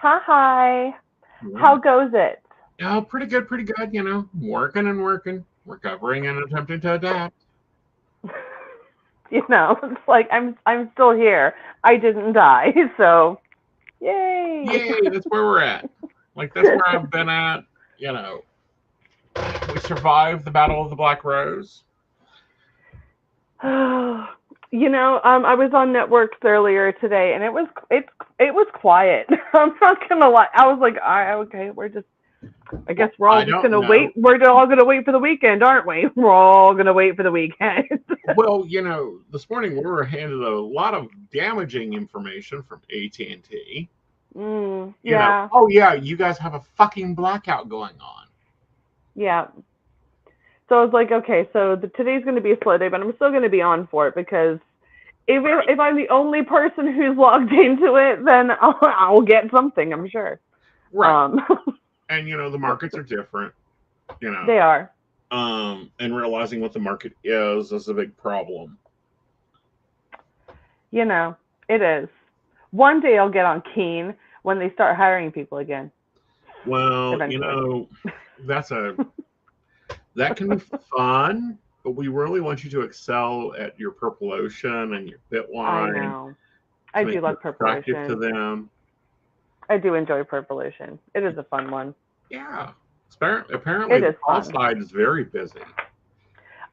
Hi. How goes it? Oh, pretty good, pretty good. Working and working, recovering and attempting to adapt. It's like I'm still here. I didn't die, so yay. Yay, that's where we're at. Like, that's where I've been at. You know, we survived the Battle of the Black Rose. I was on networks earlier today, and it was quiet. I'm not gonna lie. I was like, all right, okay, I guess we're all I just don't gonna know. wait. We're all gonna wait for the weekend, aren't we? We're all gonna wait for the weekend. Well, this morning we were handed a lot of damaging information from AT&T. Yeah, Oh yeah, you guys have a fucking blackout going on. yeah. So I was like, okay, so today's going to be a slow day, but I'm still going to be on for it because if I'm the only person who's logged into it, then I'll get something, I'm sure. Right. And the markets are different. They are. And realizing what the market is a big problem. It is. One day I'll get on Keen when they start hiring people again. Well, eventually. that can be fun, but we really want you to excel at your Purple Ocean and your Bitwine. I know. I do love Purple Ocean. To them. I do enjoy Purple Ocean. It is a fun one. Yeah. Apparently, the call side is very busy.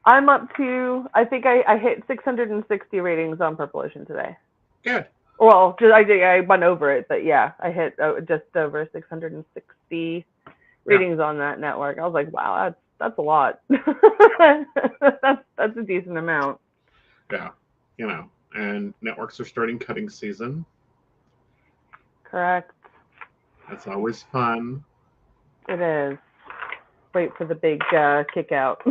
I'm up to, I think I hit 660 ratings on Purple Ocean today. Good. Well, I went over it, but yeah, I hit just over 660 ratings on that network. I was like, wow, that's a lot. that's a decent amount. Yeah, and networks are starting cutting season. Correct. That's always fun. It is. Wait for the big kick out.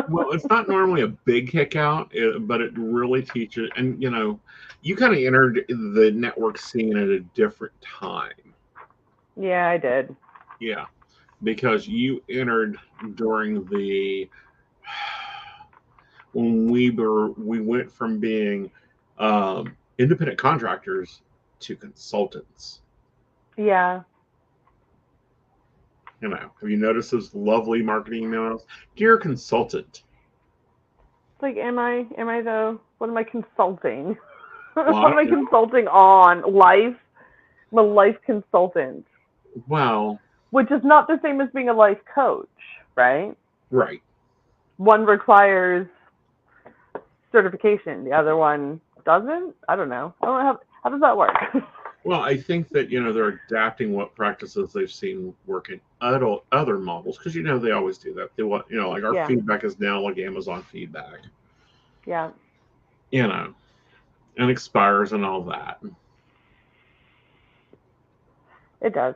Well, it's not normally a big kick out, but it really teaches. And you kind of entered the network scene at a different time. Yeah, I did. Yeah, because you entered during when we went from being independent contractors to consultants. Yeah. Have you noticed those lovely marketing emails? Dear consultant. It's like, am I though? What am I consulting? Well, what am I consulting on? Life? I'm a life consultant. Well. Which is not the same as being a life coach, right? Right. One requires certification. The other one doesn't? I don't know. How does that work? Well, I think that they're adapting what practices they've seen work in other models because they always do that. They want like our feedback is now like Amazon feedback. Yeah. And expires and all that. It does.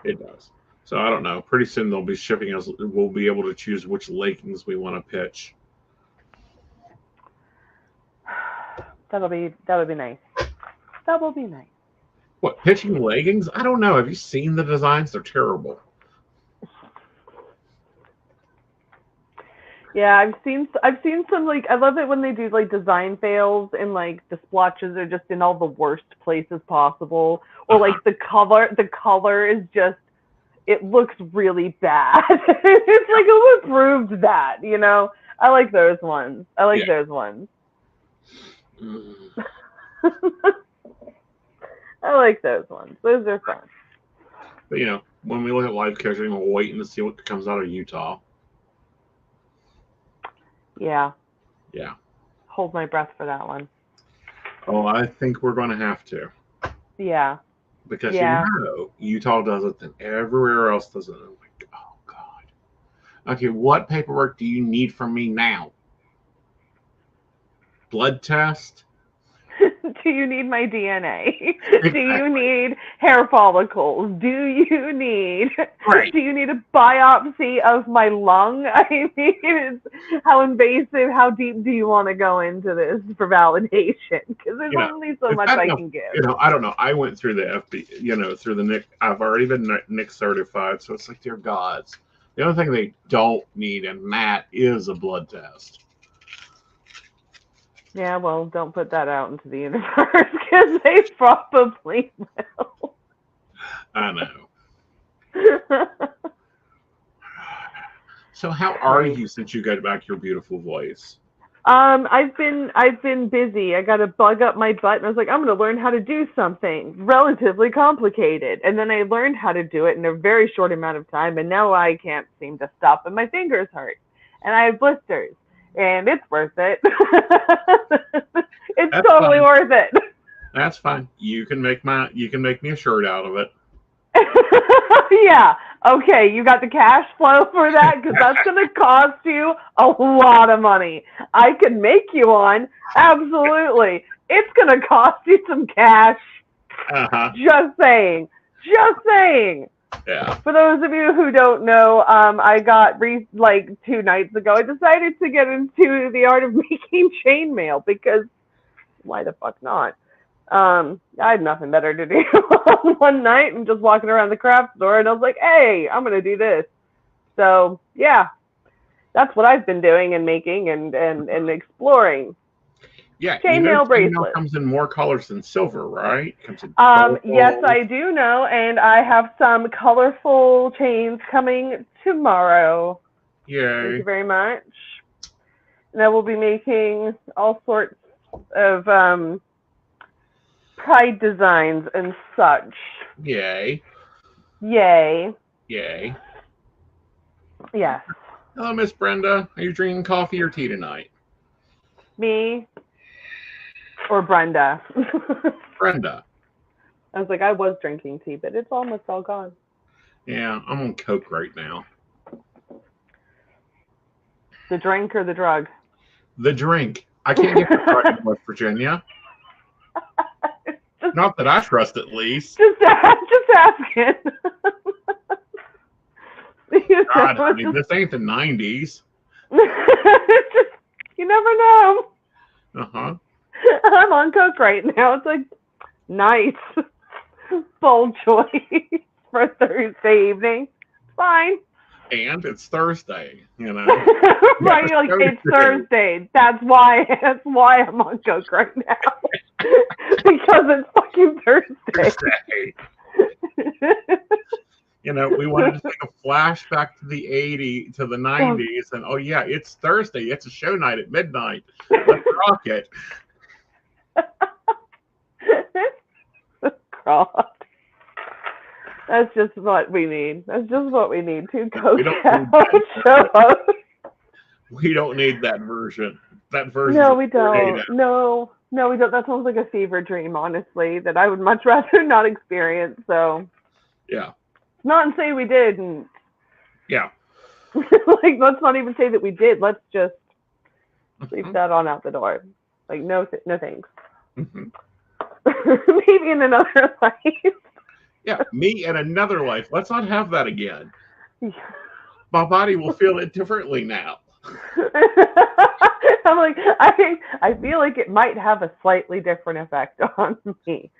It does. So I don't know. Pretty soon they'll be shipping us. We'll be able to choose which leggings we want to pitch. That'll be nice. That will be nice. What, pitching leggings? I don't know. Have you seen the designs? They're terrible. Yeah, I've seen some, like, I love it when they do like design fails and like the splotches are just in all the worst places possible, or like the color is just, it looks really bad. It's like, who approved that? I like those ones. Those ones. I like those ones. Those are fun. But when we look at life coaching, we're waiting to see what comes out of Utah. Yeah. Yeah. Hold my breath for that one. Oh, I think we're going to have to. Yeah. Because Utah does it, then everywhere else does it. I'm like, oh God. Okay, what paperwork do you need from me now? Blood test? Do you need my DNA? Exactly. Do you need hair follicles? Do you need a biopsy of my lung? I mean, how invasive, how deep do you want to go into this for validation? Because there's only so much I can give. I don't know. I went through the through the NIC. I've already been NIC certified, so it's like, dear gods. The only thing they don't need, and that is a blood test. Yeah, well, don't put that out into the universe because they probably will. I know. So how are you since you got back your beautiful voice? I've been busy. I got to bug up my butt, and I was like, I'm going to learn how to do something relatively complicated, and then I learned how to do it in a very short amount of time, and now I can't seem to stop, and my fingers hurt, and I have blisters, and it's worth it. It's That's totally fine. worth it. That's fine. You can make me a shirt out of it. Yeah. Okay, you got the cash flow for that? Because that's going to cost you a lot of money. I can make you one. Absolutely. It's going to cost you some cash. Uh-huh. Just saying. Just saying. Yeah. For those of you who don't know, I got, 2 nights ago, I decided to get into the art of making chainmail because why the fuck not? I had nothing better to do one night and just walking around the craft store, and I was like, hey, I'm going to do this. So, yeah, that's what I've been doing and making and exploring. Yeah, Chainmail bracelet. Comes in more colors than silver, right? Comes in yes, I do know, and I have some colorful chains coming tomorrow. Yay. Thank you very much. And I will be making all sorts of pride designs and such. Yay. Yay. Yay. Yes. Hello, Miss Brenda. Are you drinking coffee or tea tonight? Me or Brenda? Brenda. I was like, I was drinking tea, but it's almost all gone. Yeah, I'm on Coke right now. The drink or the drug? The drink. I can't get the drug in West Virginia. Not that I trust, at least. Just asking. God, honey, this ain't the 90s. You never know. Uh-huh. I'm on Coke right now. It's like, nice. Bold choice for Thursday evening. Fine. And it's Thursday, you know. Right, you're like, it's Thursday. That's why I'm on Coke right now. Because it's fucking Thursday. You know, we wanted to take a flashback to the 90s, and oh yeah, it's Thursday. It's a show night at midnight. Let's rock it. God. That's just what we need. That's just what we need. 2 Coke shows. We don't need that version. That version. No, we don't. No, we don't. That sounds like a fever dream, honestly, that I would much rather not experience. So. Yeah. Not say we didn't. Yeah. Like, let's not even say that we did. Let's just leave that on out the door. Like, no thanks. Maybe in another life. Yeah, me in another life. Let's not have that again. My body will feel it differently now. I'm like, I feel like it might have a slightly different effect on me.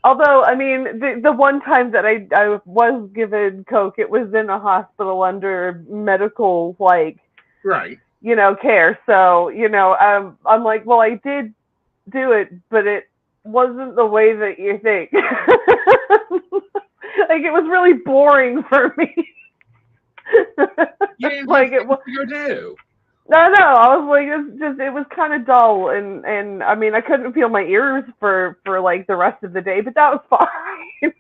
Although, I mean, the one time that I was given Coke, it was in a hospital under medical, like, right, you know, care. So, you know, I'm like, well, I did do it, but it wasn't the way that you think. Like, it was really boring for me. You didn't like, it was you do. No, I was like, it was kind of dull, and I mean, I couldn't feel my ears for like the rest of the day, but that was fine.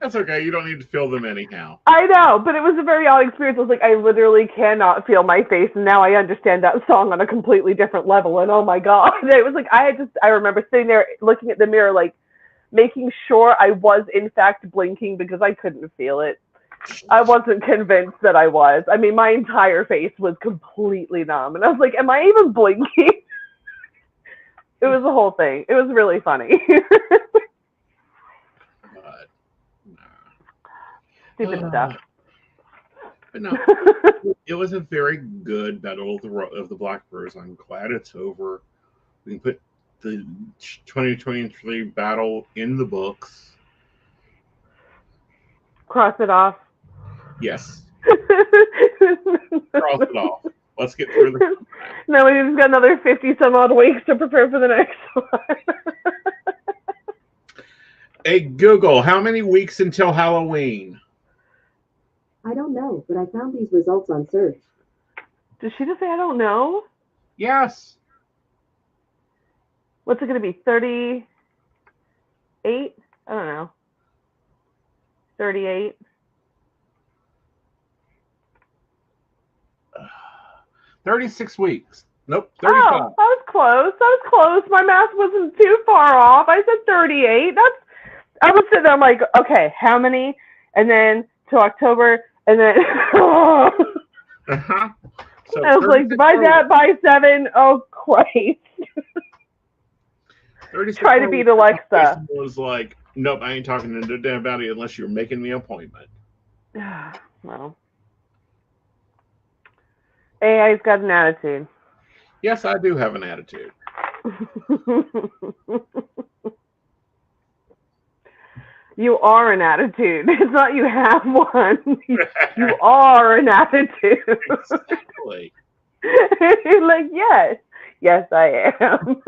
That's okay. You don't need to feel them anyhow. I know, but it was a very odd experience. I was like, I literally cannot feel my face, and now I understand that song on a completely different level. And oh my god, it was like I remember sitting there looking at the mirror, like making sure I was in fact blinking because I couldn't feel it. I wasn't convinced that I was. I mean, my entire face was completely numb. And I was like, am I even blinking? It was a whole thing. It was really funny. But, Stupid stuff. But no, it was a very good Battle of the Black Rose. I'm glad it's over. We can put the 2023 battle in the books. Cross it off. Yes. Cross it off. Let's get through the. No, we've got another 50 some odd weeks to prepare for the next one. Hey, Google, how many weeks until Halloween? I don't know, but I found these results on search. Did she just say I don't know? Yes. What's it going to be? 38? I don't know. 38. 36 weeks. Nope, 35. Oh, I was close. I was close. My math wasn't too far off. I said 38. I was sitting there, I'm like, okay, how many? And then to October, and then Uh-huh. So I was like, divide that by 7. Oh, Christ. 36 Try to beat Alexa. was like, nope, I ain't talking to Dan about it unless you're making me an appointment. Well, AI's got an attitude. Yes, I do have an attitude. You are an attitude. It's not you have one. You are an attitude. Exactly. You're like, yes. Yes, I am.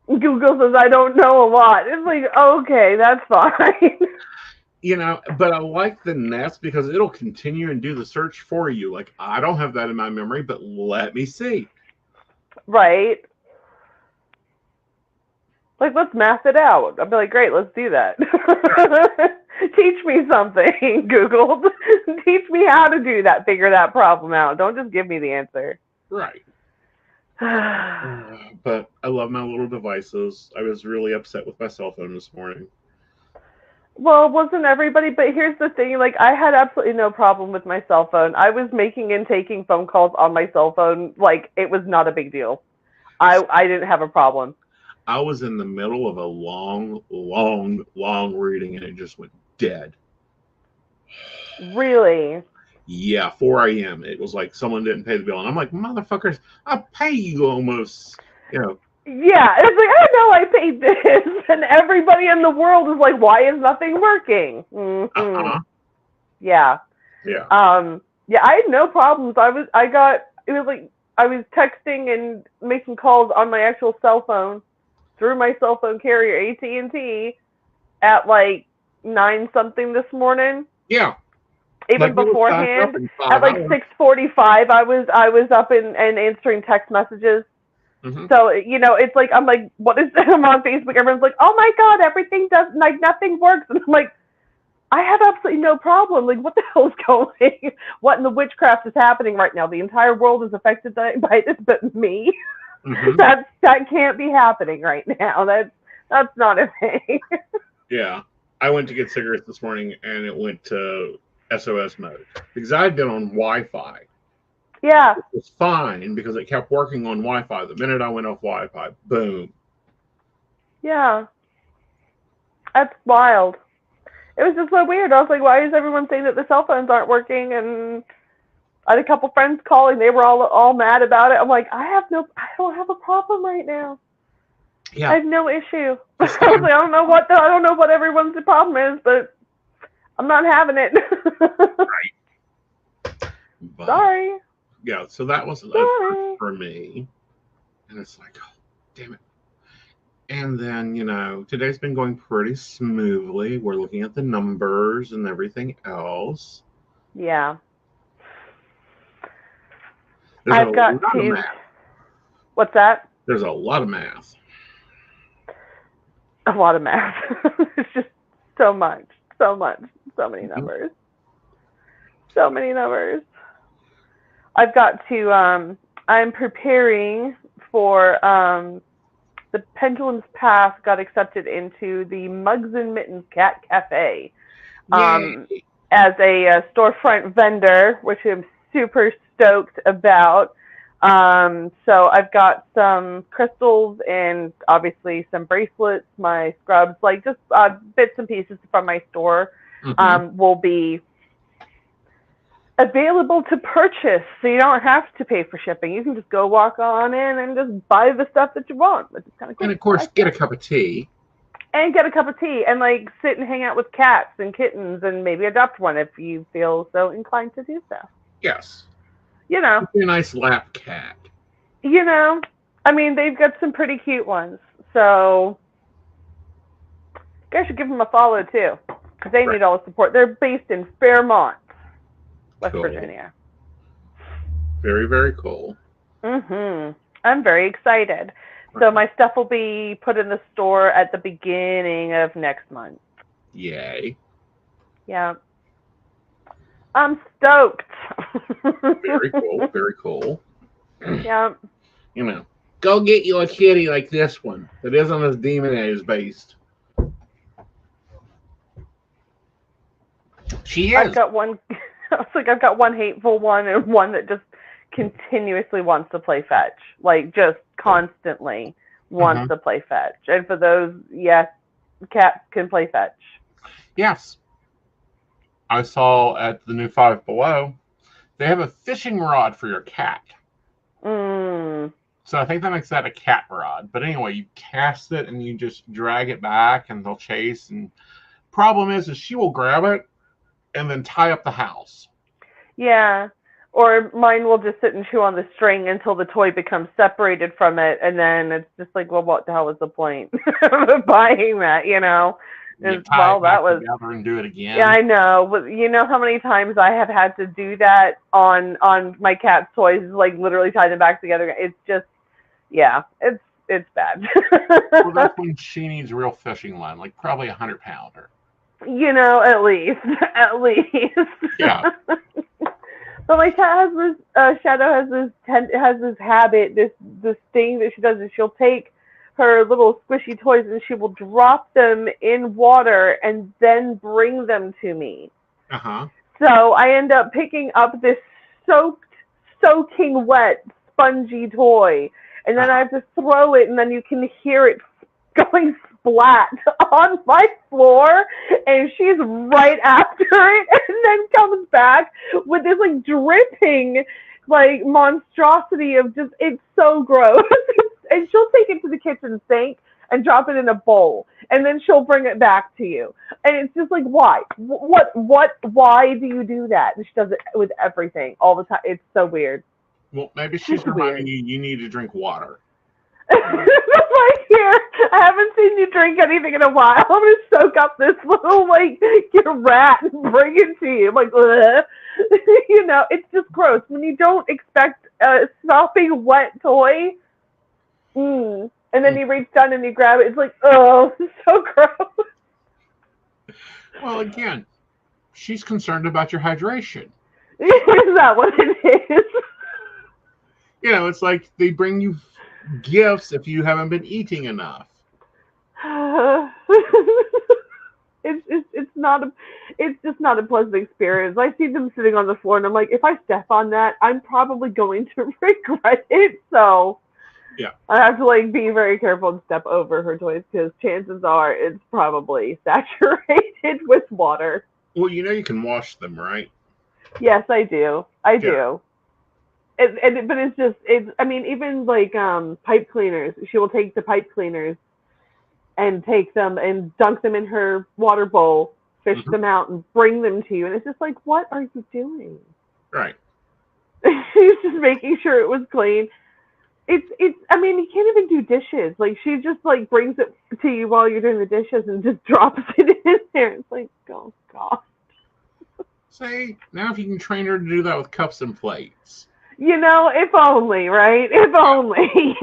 Google says I don't know a lot. It's like, okay, that's fine. You know, but I like the Nest because it'll continue and do the search for you. Like, I don't have that in my memory, but let me see. Right. Like, let's math it out. I'd be like, great, let's do that. Teach me something, Google. Teach me how to do that, figure that problem out. Don't just give me the answer. Right. But I love my little devices. I was really upset with my cell phone this morning. Well, wasn't everybody? But here's the thing, like, I had absolutely no problem with my cell phone. I was making and taking phone calls on my cell phone. Like, it was not a big deal. I didn't have a problem. I was in the middle of a long reading and it just went dead. Really? Yeah, 4 a.m. It was like someone didn't pay the bill. And I'm like, motherfuckers, I pay you almost, you know. Yeah, it's like, I know I paid this. And everybody in the world is like, why is nothing working? Mm-hmm. Uh-huh. Yeah. Yeah. Yeah, I had no problems. I was texting and making calls on my actual cell phone through my cell phone carrier, AT&T, at like 9 something this morning. Yeah. Even like beforehand, at like 6:45, I was up and answering text messages. Mm-hmm. So, you know, it's like, I'm like, what is that? I'm on Facebook. Everyone's like, oh my God, everything does, like, nothing works. And I'm like, I have absolutely no problem. Like, what the hell is going? What in the witchcraft is happening right now? The entire world is affected by this, but me. Mm-hmm. That can't be happening right now. That's not a thing. Yeah, I went to get cigarettes this morning and it went to SOS mode because I had been on Wi-Fi. Yeah, it was fine because it kept working on Wi-Fi. The minute I went off Wi-Fi, boom. Yeah, that's wild. It was just so weird. I was like, why is everyone saying that the cell phones aren't working? And I had a couple friends calling. They were all mad about it. I'm like, I don't have a problem right now. Yeah. I have no issue. I was like, I don't know what everyone's problem is, but I'm not having it. Right. But, sorry. Yeah, so that was a first for me. And it's like, oh, damn it. And then, you know, today's been going pretty smoothly. We're looking at the numbers and everything else. Yeah. There's I've got lot of math. What's that? There's a lot of math. A lot of math. It's just so much. So many numbers. So many numbers. I've got to, I'm preparing for, the Pendulum's Path got accepted into the Mugs and Mittens Cat Cafe as a storefront vendor, which I'm super stoked about. So I've got some crystals and obviously some bracelets, my scrubs, like just bits and pieces from my store will be available to purchase, so you don't have to pay for shipping. You can just go walk on in and just buy the stuff that you want, which is kind of cool. And of course, get a cup of tea. And get a cup of tea and like sit and hang out with cats and kittens and maybe adopt one if you feel so inclined to do so. Yes. You know. Be a nice lap cat. You know. I mean, they've got some pretty cute ones. So you guys should give them a follow too, because they need all the support. They're based in Fairmont, West Cool. Virginia. Very, very cool. I'm very excited. So my stuff will be put in the store at the beginning of next month. Yay. Yeah. I'm stoked. Very cool. Very cool. Yeah. You know, go get you a kitty like this one that isn't as demonized based. She is. I've got one. I've got one hateful one and one that just continuously wants to play fetch, like just constantly wants to play fetch. And for those, yes, cats can play fetch. Yes. I saw at the new Five Below, they have a fishing rod for your cat. So I think that makes that a cat rod. But anyway, you cast it and you just drag it back and they'll chase. And problem is she will grab it and then tie up the house. Yeah. Or mine will just sit and chew on the string until the toy becomes separated from it. And then it's just like, well, what the hell was the point of buying that, you know? Well, that was together and do it again. Yeah, I know. But you know how many times I have had to do that on my cat's toys, like literally tie them back together. It's just, yeah, it's bad. Well, that's when she needs a real fishing line, like probably 100-pounder. You know, at least. Yeah. But my cat has this. Shadow has this habit, this thing that she does is she'll take her little squishy toys and she will drop them in water and then bring them to me. So I end up picking up this soaking wet, spongy toy, and then I have to throw it, and then you can hear it going splat on my floor, and she's right after it, and then comes back with this like dripping, like monstrosity of just, it's so gross. And she'll take it to the kitchen sink and drop it in a bowl, and then she'll bring it back to you. And it's just like, why? Why do you do that? And she does it with everything all the time. It's so weird. Well, maybe she's reminding you need to drink water. Like, here, I haven't seen you drink anything in a while. I'm going to soak up this little, like, your rat and bring it to you. I'm like, ugh. You know, it's just gross. When you don't expect a sopping wet toy, and then you reach down and you grab it, it's like, oh, it's so gross. Well, again, she's concerned about your hydration. Is that what it is? You know, it's like they bring you gifts if you haven't been eating enough. It's just not a pleasant experience. I see them sitting on the floor and I'm like, if I step on that, I'm probably going to regret it. So yeah, I have to like be very careful and step over her toys because chances are it's probably saturated with water. Well, you know you can wash them, right? Yes, I do. I do. But it's just, I mean, even like pipe cleaners, she will take the pipe cleaners and take them and dunk them in her water bowl, fish them out and bring them to you. And it's just like, what are you doing? Right. She's just making sure it was clean. I mean, you can't even do dishes. Like, she just like brings it to you while you're doing the dishes and just drops it in there. It's like, oh God. Say, now if you can train her to do that with cups and plates. You know, if only, right? If only.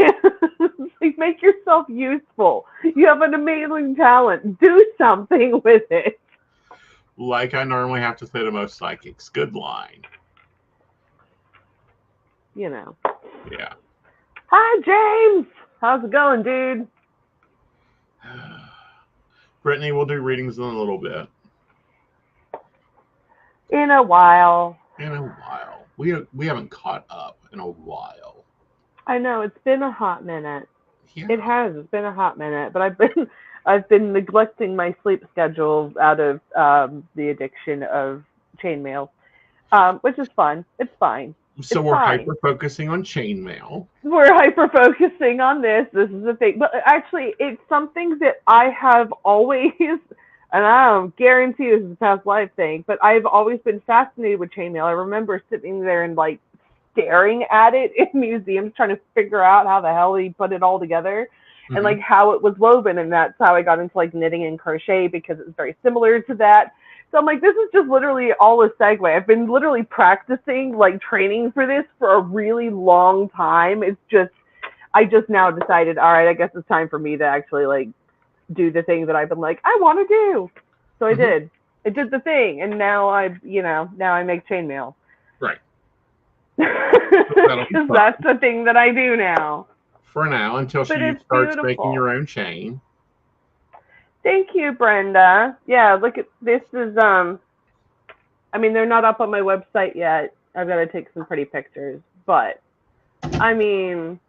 Like, make yourself useful. You have an amazing talent. Do something with it. Like I normally have to say to most psychics, good line. You know. Yeah. Hi, James. How's it going, dude? Brittany, we'll do readings in a little bit. In a while. In a while. We haven't caught up in a while. I know, it's been a hot minute. Yeah. It has. It's been a hot minute, but I've been neglecting my sleep schedule out of the addiction of chainmail, which is fun. It's fine. So we're hyper-focusing on chainmail. We're hyper-focusing on this. This is the thing. But actually, it's something that I have always, and I don't guarantee this is a past life thing, but I've always been fascinated with chainmail. I remember sitting there and like staring at it in museums trying to figure out how the hell he put it all together and like how it was woven. And that's how I got into like knitting and crochet, because it's very similar to that. So I'm like, this is just literally all a segue. I've been literally practicing, like training for this for a really long time. It's just, I just now decided, all right, I guess it's time for me to actually like do the thing that I've been like, I want to do. So I did. I did the thing, and now now I make chainmail. Right. Because that's the thing that I do now. For now, until she starts making your own chain. Thank you, Brenda. Yeah, look at this is I mean, they're not up on my website yet. I've got to take some pretty pictures, but I mean,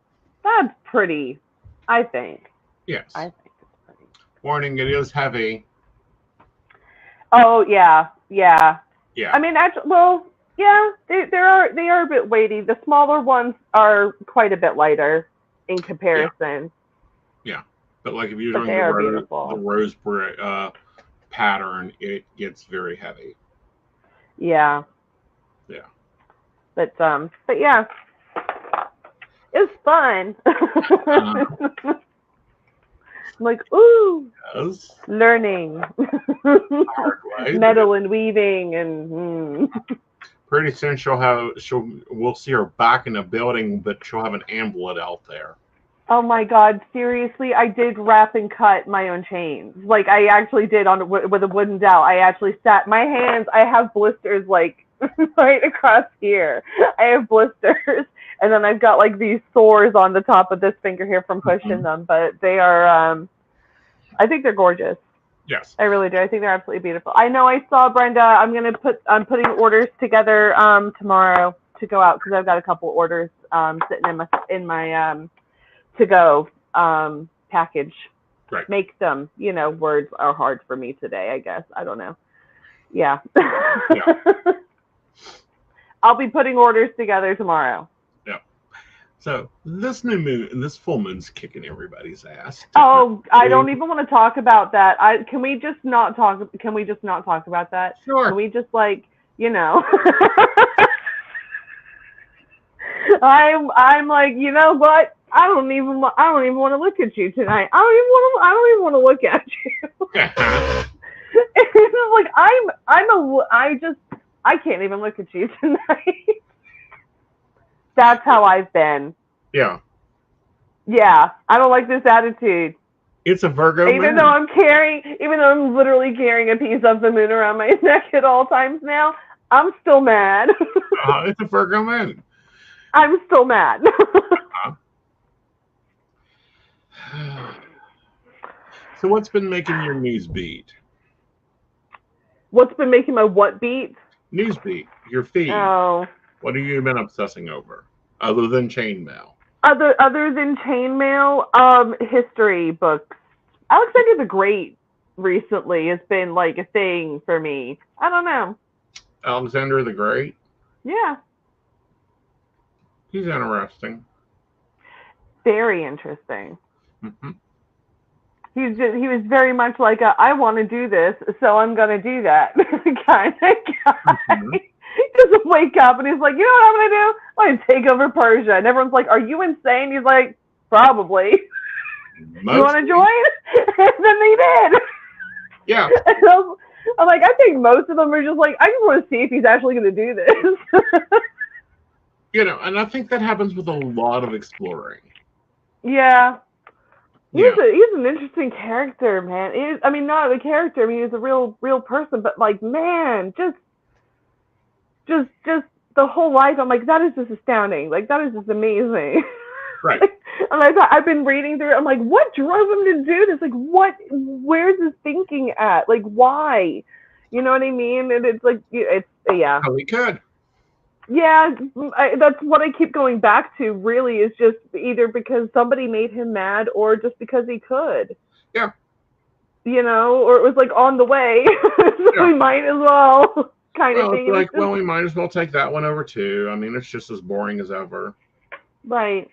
that's pretty, I think. Yes. I think it's pretty. Warning, it is heavy. Oh yeah. Yeah. I mean, actually, well, yeah, they are a bit weighty. The smaller ones are quite a bit lighter in comparison. Yeah. But like if you're doing the rose pattern, it gets very heavy. Yeah. Yeah. But yeah, it's fun. I'm like, ooh, yes. Learning, metal and weaving, and pretty soon we'll see her back in a building, but she'll have an amulet out there. Oh my God, seriously, I did wrap and cut my own chains. Like I actually did with a wooden dowel. I actually sat my hands. I have blisters like right across here. I have blisters, and then I've got like these sores on the top of this finger here from pushing them. But they are, I think they're gorgeous. Yes, I really do. I think they're absolutely beautiful. I know. I saw Brenda. I'm putting orders together tomorrow to go out, because I've got a couple orders sitting in my to go package. Right. Make them. Words are hard for me today, I guess. I don't know. Yeah. I'll be putting orders together tomorrow. Yeah. So this new moon, this full moon's kicking everybody's ass. Oh, I don't even want to talk about that. Can we just not talk about that? Sure. Can we just I'm like, you know what? I don't even want to look at you tonight. I don't even want to look at you. It's like I can't even look at you tonight. That's how I've been. Yeah. Yeah, I don't like this attitude. It's a Virgo even though I'm literally carrying a piece of the moon around my neck at all times now, I'm still mad. It's a Virgo moon. I'm still mad. So what's been making your news beat? What's been making my what beat? News beat. Your feed. Oh. What have you been obsessing over, other than chainmail? Other than chainmail, history books. Alexander the Great recently has been like a thing for me. I don't know. Alexander the Great? Yeah. He's interesting. Very interesting. Mm-hmm. He was very much like I want to do this, so I'm gonna do that kind of guy. Mm-hmm. He doesn't wake up and he's like, you know what I'm gonna do? I'm gonna take over Persia. And everyone's like, are you insane? He's like, probably. Mostly. You want to join? And then they did. Yeah. I'm like, I think most of them are just like, I just want to see if he's actually gonna do this. And I think that happens with a lot of exploring. Yeah. He's an interesting character, man. Not a character. I mean, he's a real person. But like, man, just the whole life. I'm like, that is just astounding. Like, that is just amazing. Right. And I've been reading through it. I'm like, what drove him to do this? Like, where's his thinking at? Like, why? You know what I mean? And it's like, yeah. Oh, he could. Yeah, that's what I keep going back to, really, is just either because somebody made him mad or just because he could. Yeah. Or it was like on the way, so we might as well kind of thing. It's like, we might as well take that one over too. I mean, it's just as boring as ever. Right.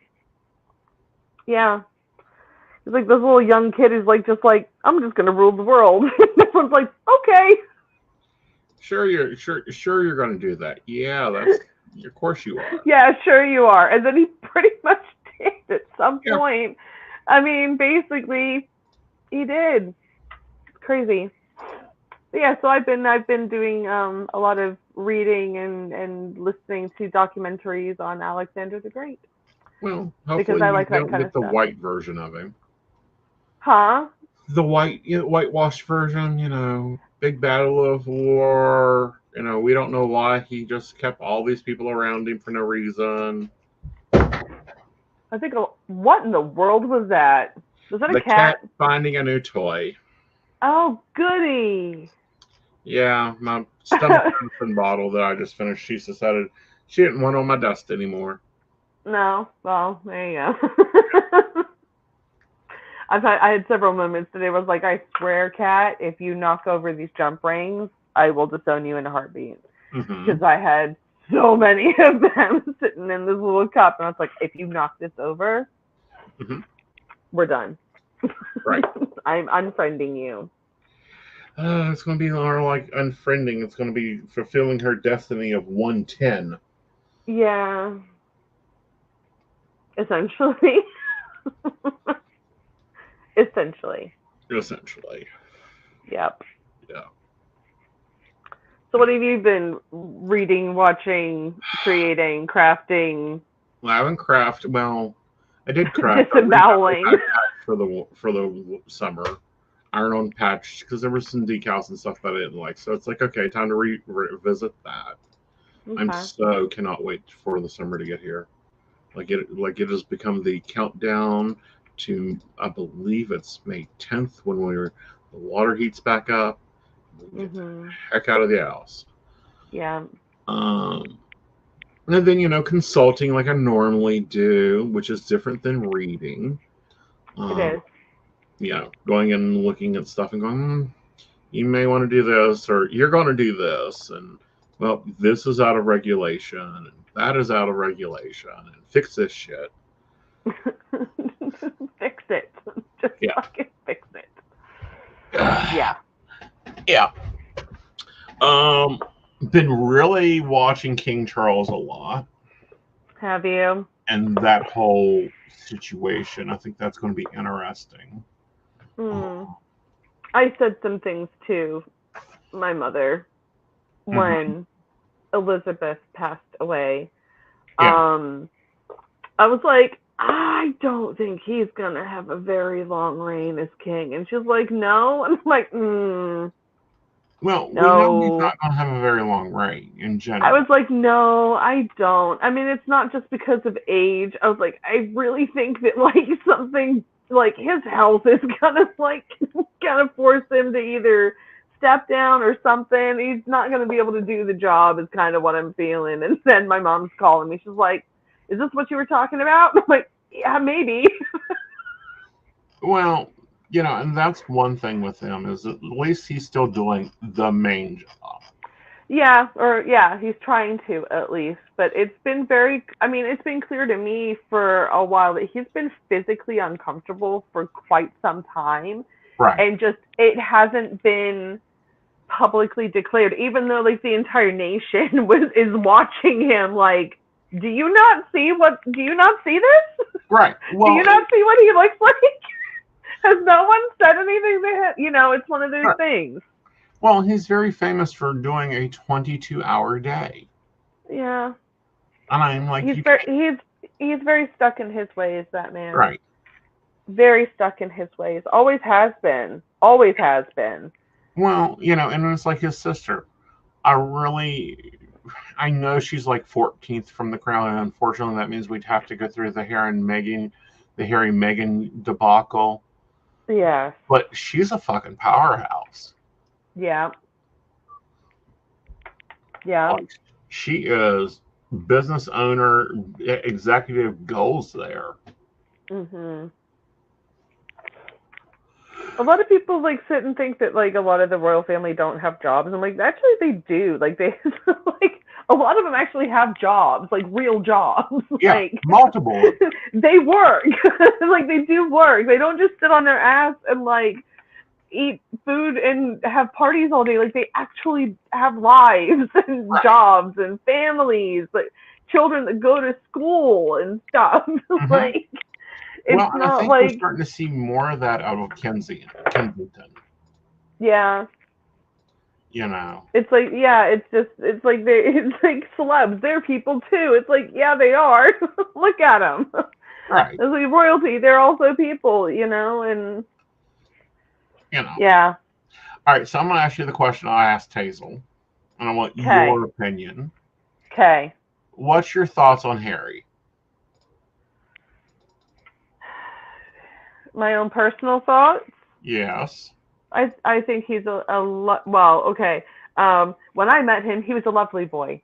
Yeah. It's like this little young kid is like, I'm just going to rule the world. Everyone's like, okay. Sure you're going to do that. Yeah, Of course you are. Yeah, sure you are. And then he pretty much did at some Yeah. point. I mean, basically, he did. It's crazy. But yeah, so I've been doing a lot of reading and listening to documentaries on Alexander the Great. Well, Because hopefully I you like that don't kind get of the stuff. white version of him. Huh? The whitewashed version, big battle of war. We don't know why he just kept all these people around him for no reason. I think, what in the world was that? Was that The a cat? finding a new toy. Oh, goody. Yeah, my stomach medicine bottle that I just finished, she decided she didn't want on my dust anymore. No, well, there you go. I had several moments today where I was like, I swear, cat, if you knock over these jump rings, I will disown you in a heartbeat. Because I had so many of them sitting in this little cup, and I was like, if you knock this over, we're done. Right. I'm unfriending you. It's going to be more like unfriending. It's going to be fulfilling her destiny of 110. Yeah. Essentially. Essentially. Yep. Yeah. So what have you been reading, watching, creating, crafting? Well, I haven't crafted. Well, I did craft. Disemboweling. for the summer. Iron-on patch, because there were some decals and stuff that I didn't like. So it's like, okay, time to revisit that. Okay. I cannot wait for the summer to get here. It has become the countdown to, I believe it's May 10th when the water heats back up. We get the heck out of the house. Yeah. And then, consulting like I normally do, which is different than reading. It is. Going and looking at stuff and going, you may want to do this, or you're going to do this, and well, this is out of regulation, and that is out of regulation, and fix this shit. Fix it. Just fucking fix it. Yeah. Yeah. Been really watching King Charles a lot. Have you? And that whole situation, I think that's going to be interesting. I said some things to my mother when Elizabeth passed away. Yeah. I was like, I don't think he's gonna have a very long reign as king. And she was like, no. And I'm like, Well, no. we know he's not going to have a very long reign in general. I was like, no, I don't. I mean, it's not just because of age. I was like, I really think that something like his health is gonna force him to either step down or something. He's not gonna be able to do the job is kind of what I'm feeling. And then my mom's calling me. She's like, is this what you were talking about? I'm like, yeah, maybe. Well, and that's one thing with him is at least he's still doing the main job. Yeah, he's trying to at least. But it's been it's been clear to me for a while that he's been physically uncomfortable for quite some time. Right. And just, it hasn't been publicly declared, even though the entire nation is watching him do you not see this? Right. Well, do you not see what he looks like? Has no one said anything to him? It's one of those things. Well, he's very famous for doing a 22-hour day. Yeah. And I'm like, he's very stuck in his ways, that man. Right. Very stuck in his ways. Always has been. Always has been. Well, and it's like his sister. I know she's 14th from the crown, and unfortunately that means we'd have to go through the Harry and Meghan debacle. Yeah. But she's a fucking powerhouse. Yeah. Yeah. She is business owner, executive goals there. A lot of people sit and think that a lot of the royal family don't have jobs. I'm like, actually they do. They a lot of them actually have jobs, real jobs. Yeah, multiple. They work. They do work. They don't just sit on their ass and eat food and have parties all day. Like, they actually have lives and Right. jobs and families, like children that go to school and stuff. Like, it's Well, and I not think we're like, starting to see more of that out of Kensington. yeah. You know. It's like, yeah, it's like celebs. They're people too. It's like, yeah, they are. Look at them. Right. It's like royalty. They're also people, you know, and You know. yeah. All right, so I'm going to ask you the question I asked Hazel, and I want your opinion. Okay. What's your thoughts on Harry? My own personal thoughts. Yes. I think he's well, okay. When I met him, he was a lovely boy.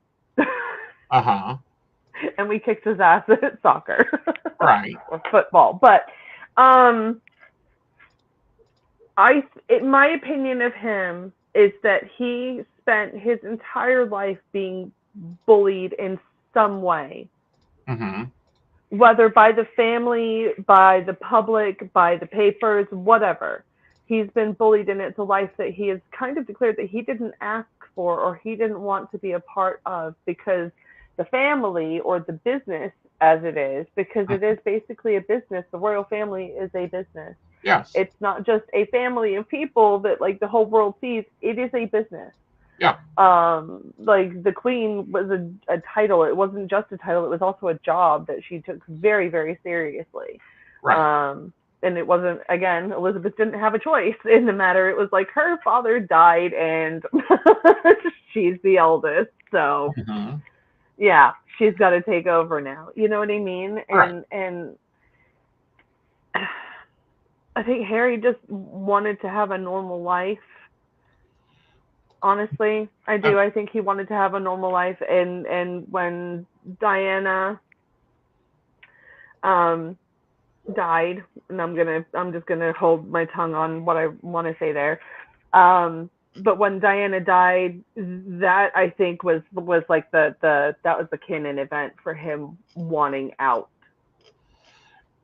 Uh-huh. And we kicked his ass at soccer. Right. Or football. But my opinion of him is that he spent his entire life being bullied in some way. Mm-hmm. Whether by the family, by the public, by the papers, whatever. He's been bullied, and it's a life that he has kind of declared that he didn't ask for or he didn't want to be a part of, because the family, or the business as it is, because it is basically a business. The royal family is a business. Yes. It's not just a family of people that like the whole world sees. It is a business. Yeah. Like the Queen was a title. It wasn't just a title. It was also a job that she took very, very seriously. Right. And it wasn't, again, Elizabeth didn't have a choice in the matter. It was like her father died and she's the eldest. So, yeah, she's got to take over now. You know what I mean? And I think Harry just wanted to have a normal life. Honestly, I do. I think he wanted to have a normal life. And when Diana died, and I'm just gonna hold my tongue on what I want to say there. But when Diana died, that I think was like that was the canon event for him wanting out.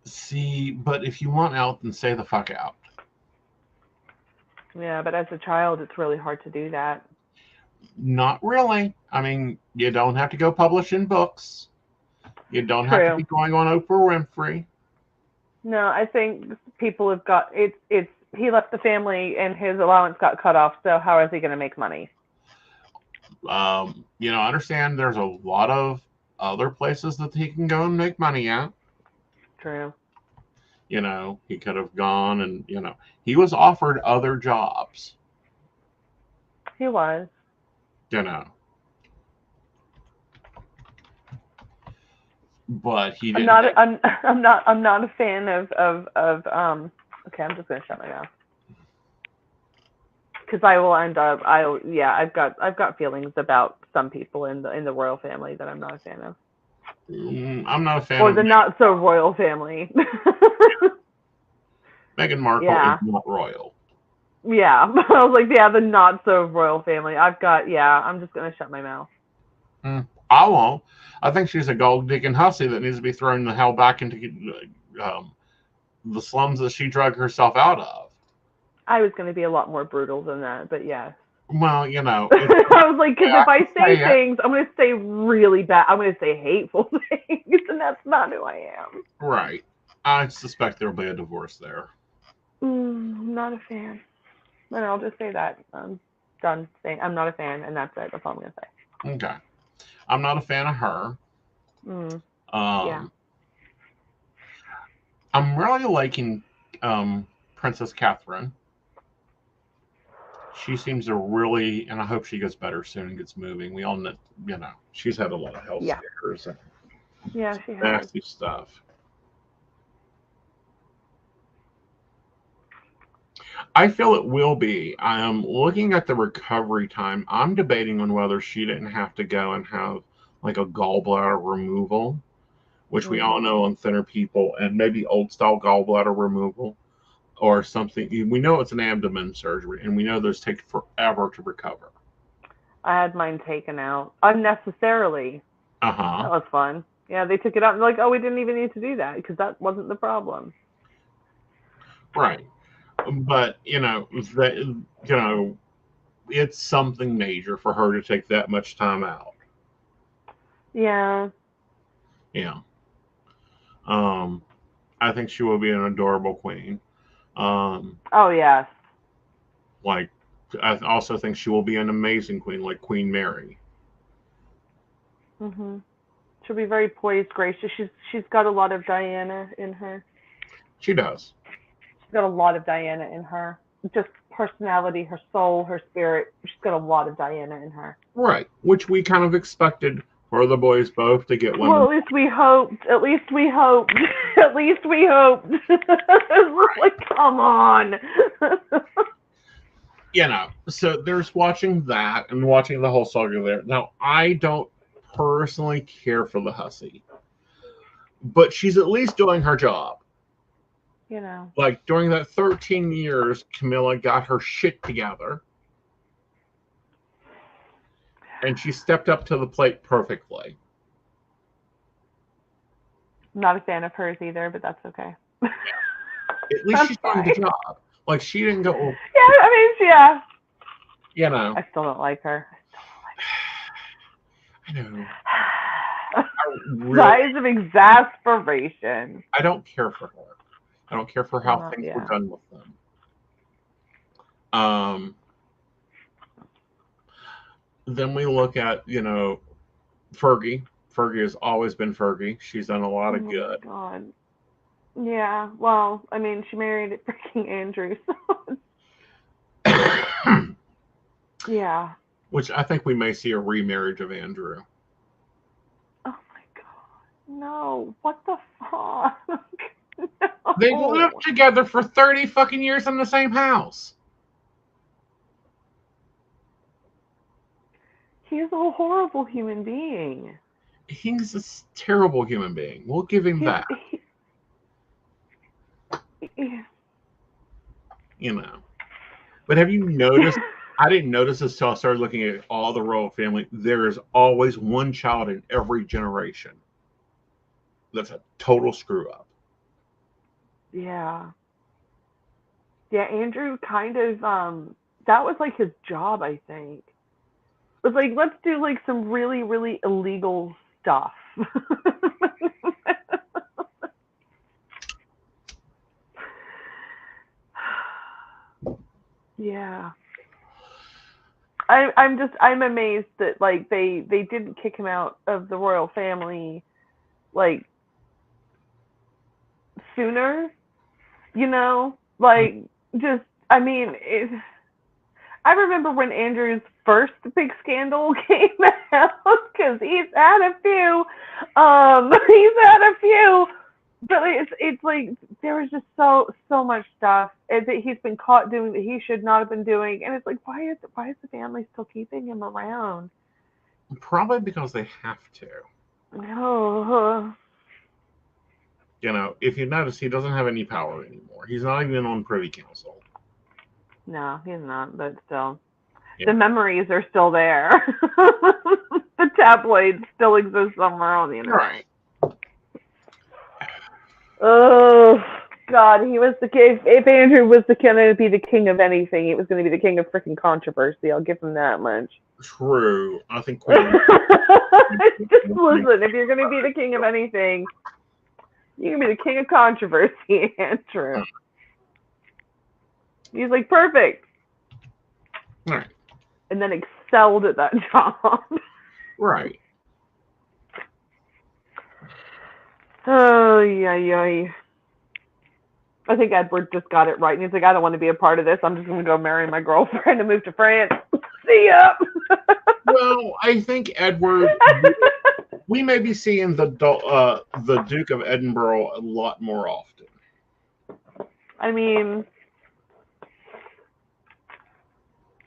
See, but if you want out, then say the fuck out. Yeah, but as a child, it's really hard to do that. Not really. I mean, you don't have to go publishing books. You don't have to be going on Oprah Winfrey. No, I think people have got it's he left the family and his allowance got cut off, so how is he going to make money? You know, I understand there's a lot of other places that he can go and make money at. True. You know, he could have gone and, you know, he was offered other jobs. He was. You know. But he didn't. I'm not a fan of okay, I'm just gonna shut my mouth. Because I will end up I've got feelings about some people in the royal family that I'm not a fan of. I'm not a fan or of the not so royal family. Meghan Markle is not royal. Yeah. I was like, the not so royal family. I'm just gonna shut my mouth. I won't. I think she's a gold digging hussy that needs to be thrown the hell back into the slums that she drug herself out of. I was going to be a lot more brutal than that, but yeah. Well, you know. I was like, because if I say things, I'm going to say really bad. I'm going to say hateful things, and that's not who I am. Right. I suspect there'll be a divorce there. Not a fan. And I'll just say that. I'm done saying I'm not a fan, and that's it. That's all I'm going to say. Okay. I'm not a fan of her. Yeah. I'm really liking Princess Catherine. She seems to really, and I hope she gets better soon and gets moving. We all know, you know, she's had a lot of health scares and she has. nasty stuff. I feel it will be. I am looking at the recovery time. I'm debating on whether she didn't have to go and have like a gallbladder removal, which we all know on thinner people, and maybe old style gallbladder removal or something. We know it's an abdomen surgery, and we know those take forever to recover. I had mine taken out unnecessarily. That was fun. Yeah, they took it out and they're like, oh, we didn't even need to do that because that wasn't the problem. Right. But it's something major for her to take that much time out. Yeah. Yeah. I think she will be an adorable queen. Oh yes. Like, I also think she will be an amazing queen, like Queen Mary. Mhm. She'll be very poised, gracious. She's got a lot of Diana in her. She does. She's got a lot of Diana in her. Just personality, her soul, her spirit. She's got a lot of Diana in her. Right. Which we kind of expected for the boys both to get women. Well, at least we hoped. At least we hoped. At least we hoped. Like, come on. So there's watching that and watching the whole saga there. Now, I don't personally care for the hussy, but she's at least doing her job. Like, during that 13 years, Camilla got her shit together. And she stepped up to the plate perfectly. I'm not a fan of hers either, but that's okay. At least she's doing the job. Like, she didn't go. Yeah, I mean, yeah. I still don't like her. I know. Size of exasperation. I don't care for her. I don't care for how things were done with them. Then we look at, Fergie. Fergie has always been Fergie. She's done a lot of good. God. Yeah, well, I mean, she married freaking Andrew, so yeah. Which I think we may see a remarriage of Andrew. Oh my God. No. What the fuck? No. They lived together for 30 fucking years in the same house. He's a horrible human being. He's a terrible human being. We'll give him that. But have you noticed? I didn't notice this till I started looking at all the royal family. There is always one child in every generation that's a total screw up. Yeah. Yeah, Andrew kind of, that was like his job, I think. It was like, let's do like some really, really illegal stuff. Yeah. I'm amazed that like they didn't kick him out of the royal family like sooner, like just I mean I remember when Andrew's first big scandal came out because he's had a few, but it's like there was just so much stuff that he's been caught doing that he should not have been doing, and it's like why is the family still keeping him around? Probably because they have to. No. If you notice, he doesn't have any power anymore. He's not even on Privy Council. No, he's not, but still. Yeah. The memories are still there. The tabloids still exist somewhere on the internet. Right. Oh, God, he was the king. If Andrew was going to be the king of anything, he was going to be the king of freaking controversy. I'll give him that much. True. I think just listen, if you're going to be the king of anything, you can be the king of controversy, Andrew. He's like, perfect. All right. And then excelled at that job. Right. Oh, yeah. I think Edward just got it right. And he's like, I don't want to be a part of this. I'm just going to go marry my girlfriend and move to France. See ya. Well, I think Edward, we may be seeing the Duke of Edinburgh a lot more often. I mean,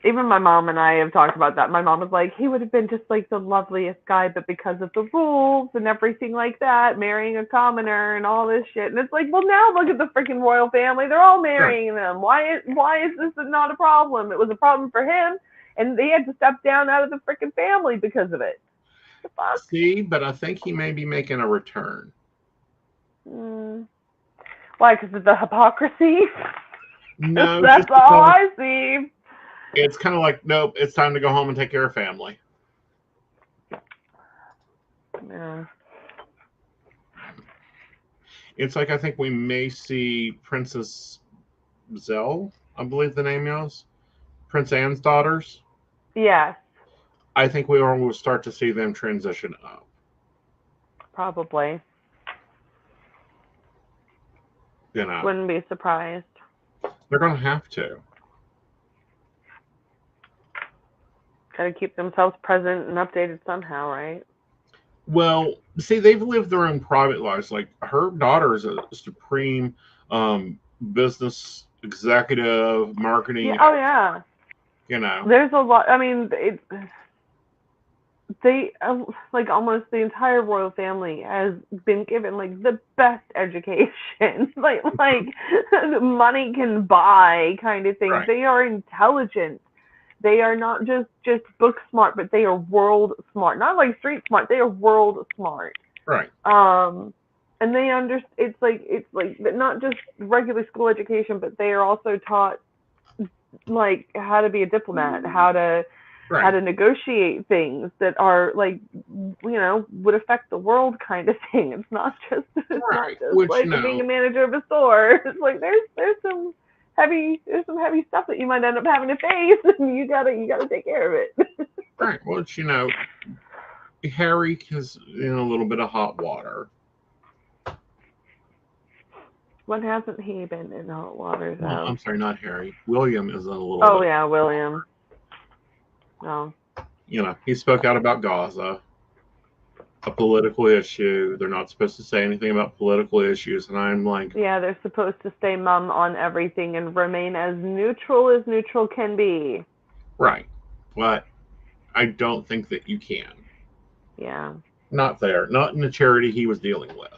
even my mom and I have talked about that. My mom was like, he would have been just like the loveliest guy, but because of the rules and everything like that, marrying a commoner and all this shit. And it's like, well, now look at the freaking royal family. They're all marrying them. Why is this not a problem? It was a problem for him, and they had to step down out of the freaking family because of it. The fuck? See, but I think he may be making a return. Why? Because of the hypocrisy? No, That's just all because I see. it's kind of like, nope, it's time to go home and take care of family. Yeah. It's like I think we may see Princess Zell, I believe the name is, Prince Anne's daughters. Yes, I think we will start to see them transition up. probably. You know, Wouldn't be surprised. they're going to have to. Got to keep themselves present and updated somehow, right? Well, see, they've lived their own private lives. Like her daughter is a supreme business executive, marketing. Yeah, oh yeah. You know, There's a lot. I mean, they like almost the entire royal family has been given like the best education, like money can buy kind of thing. Right. They are intelligent. They are not just book smart, but they are world smart. Not like street smart. They are world smart. right. And they understand. It's like not just regular school education, but they are also taught like how to be a diplomat, how to negotiate things that are like, would affect the world kind of thing. It's not just, not just Which, like being a manager of a store. It's like there's some heavy stuff that you might end up having to face, and you gotta take care of it. Right. Well, Harry is in a little bit of hot water. When hasn't he been in hot water though? Well, I'm sorry, not Harry. William is in a little. Oh yeah, William. No. He spoke out about Gaza, a political issue. They're not supposed to say anything about political issues, and I'm like, yeah, they're supposed to stay mum on everything and remain as neutral can be. Right, but I don't think that you can. Yeah. Not there. Not in the charity he was dealing with.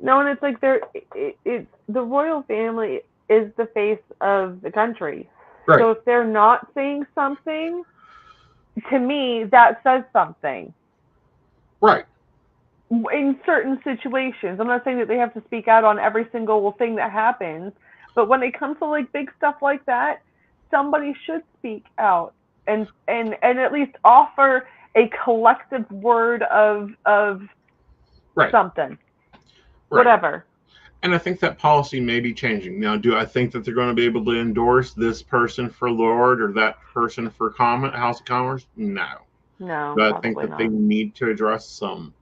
No, and it's like the royal family is the face of the country. Right. So if they're not saying something, to me, that says something. Right. In certain situations. I'm not saying that they have to speak out on every single thing that happens, but when it comes to like big stuff like that, somebody should speak out and at least offer a collective word of something. Right. Whatever. And I think that policy may be changing. Now, do I think that they're going to be able to endorse this person for Lord or that person for House of Commerce? No. No. But I think that they need to address some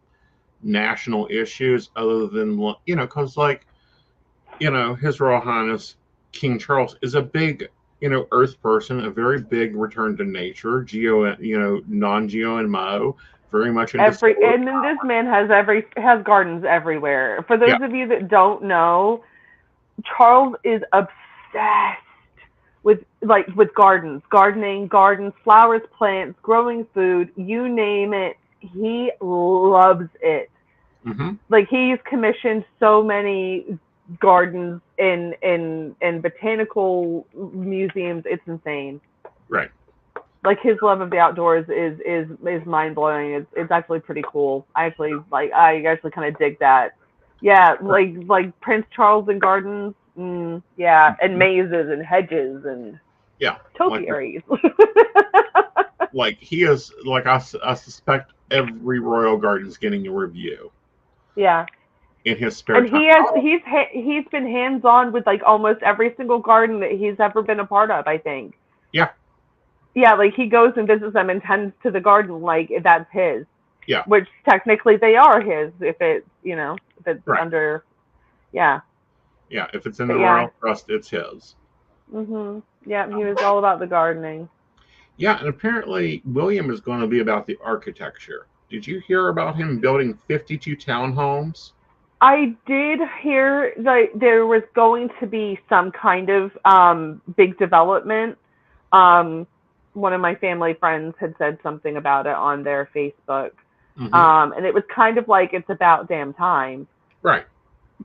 national issues other than, because His Royal Highness King Charles is a big, Earth person, a very big return to nature, non-GMO. Very much into and then this man has gardens everywhere. For those of you that don't know, Charles is obsessed with gardens, flowers, plants, growing food, you name it. He loves it. Mm-hmm. Like he's commissioned so many gardens in botanical museums. It's insane. Right. Like his love of the outdoors is mind blowing. It's actually pretty cool. I actually kind of dig that. Yeah, like Prince Charles and gardens. Yeah, and mazes and hedges and topiaries. Like he is like I suspect every royal garden's getting a review. Yeah. In his spare time. And he's been hands on with like almost every single garden that he's ever been a part of, I think. Yeah. Yeah, like he goes and visits them and tends to the garden like that's his. Yeah. Which technically they are his if it's under. Yeah. Yeah, if it's in the royal trust, it's his. Mhm. Yeah, he was all about the gardening. Yeah, and apparently William is going to be about the architecture. Did you hear about him building 52 townhomes? I did hear that there was going to be some kind of big development. One of my family friends had said something about it on their Facebook. Mm-hmm. And it was kind of like it's about damn time. Right.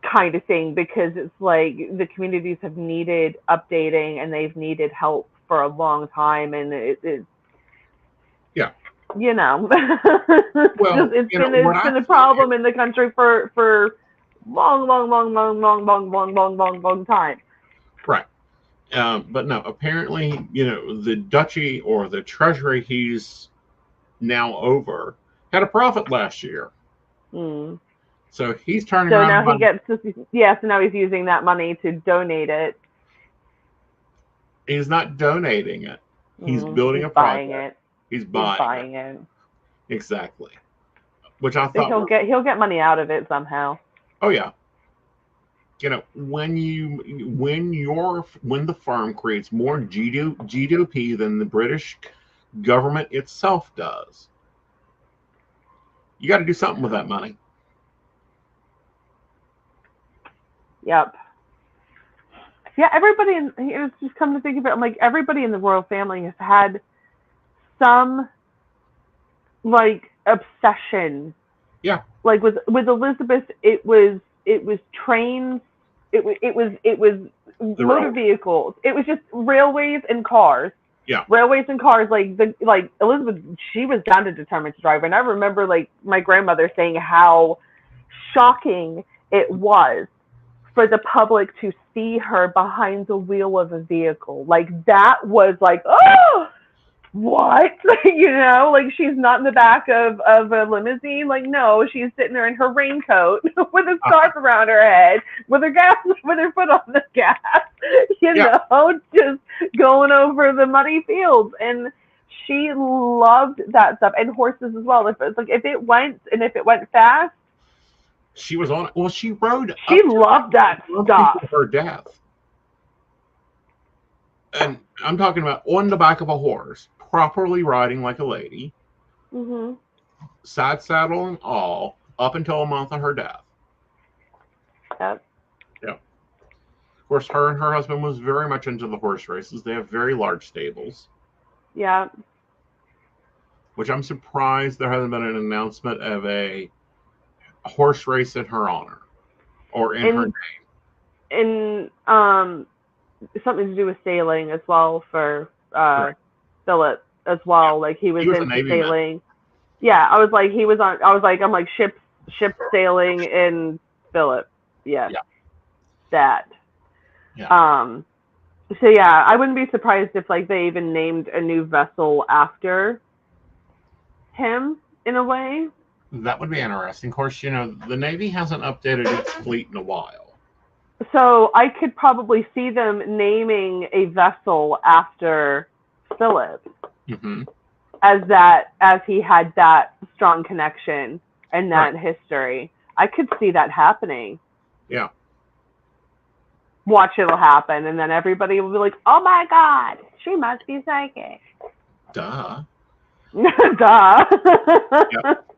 Kind of thing, because it's like the communities have needed updating and they've needed help for a long time, and it's well, it's been a problem in the country for long time. But no, apparently, the duchy or the treasury he's now over had a profit last year. Mm. So he's turning So around. now he gets to, so now he's using that money to donate it. He's not donating it. He's building a buying project. it. He's buying it. Exactly. Which I thought he'll get money out of it somehow. Oh yeah. When the firm creates more GDP than the British government itself does, you got to do something with that money. Yep. Yeah, everybody it's just come to think of it, I'm like, everybody in the royal family has had some like obsession. Yeah. Like with Elizabeth, it was trains, it was motor vehicles. It was just railways and cars. Yeah. Railways and cars. Like Elizabeth, she was down to determined to drive. And I remember like my grandmother saying how shocking it was for the public to see her behind the wheel of a vehicle. Like that was like, oh, what? Like she's not in the back of a limousine. Like, no, she's sitting there in her raincoat with a scarf around her head, with her foot on the gas, just going over the muddy fields. And she loved that stuff, and horses as well. If it went fast, she was on it. Well, she rode. She loved that stuff. Her death. And I'm talking about on the back of a horse, properly riding like a lady, side saddle and all, up until a month of her death. Yep. Of course, her and her husband was very much into the horse races. They have very large stables. Yeah. Which I'm surprised there hasn't been an announcement of a horse race in her honor or in her name. And something to do with sailing as well for Philip as well. Like he was into sailing. Man. Yeah, I was like ship sailing in Philip. Yeah. That. Yeah. So yeah, I wouldn't be surprised if like they even named a new vessel after him in a way. That would be interesting. Of course, the Navy hasn't updated its fleet in a while. So I could probably see them naming a vessel after Philip, as he had that strong connection and that history. I could see that happening. Yeah. Watch, it'll happen, and then everybody will be like, "Oh my God, she must be psychic." Duh. Duh. Yep.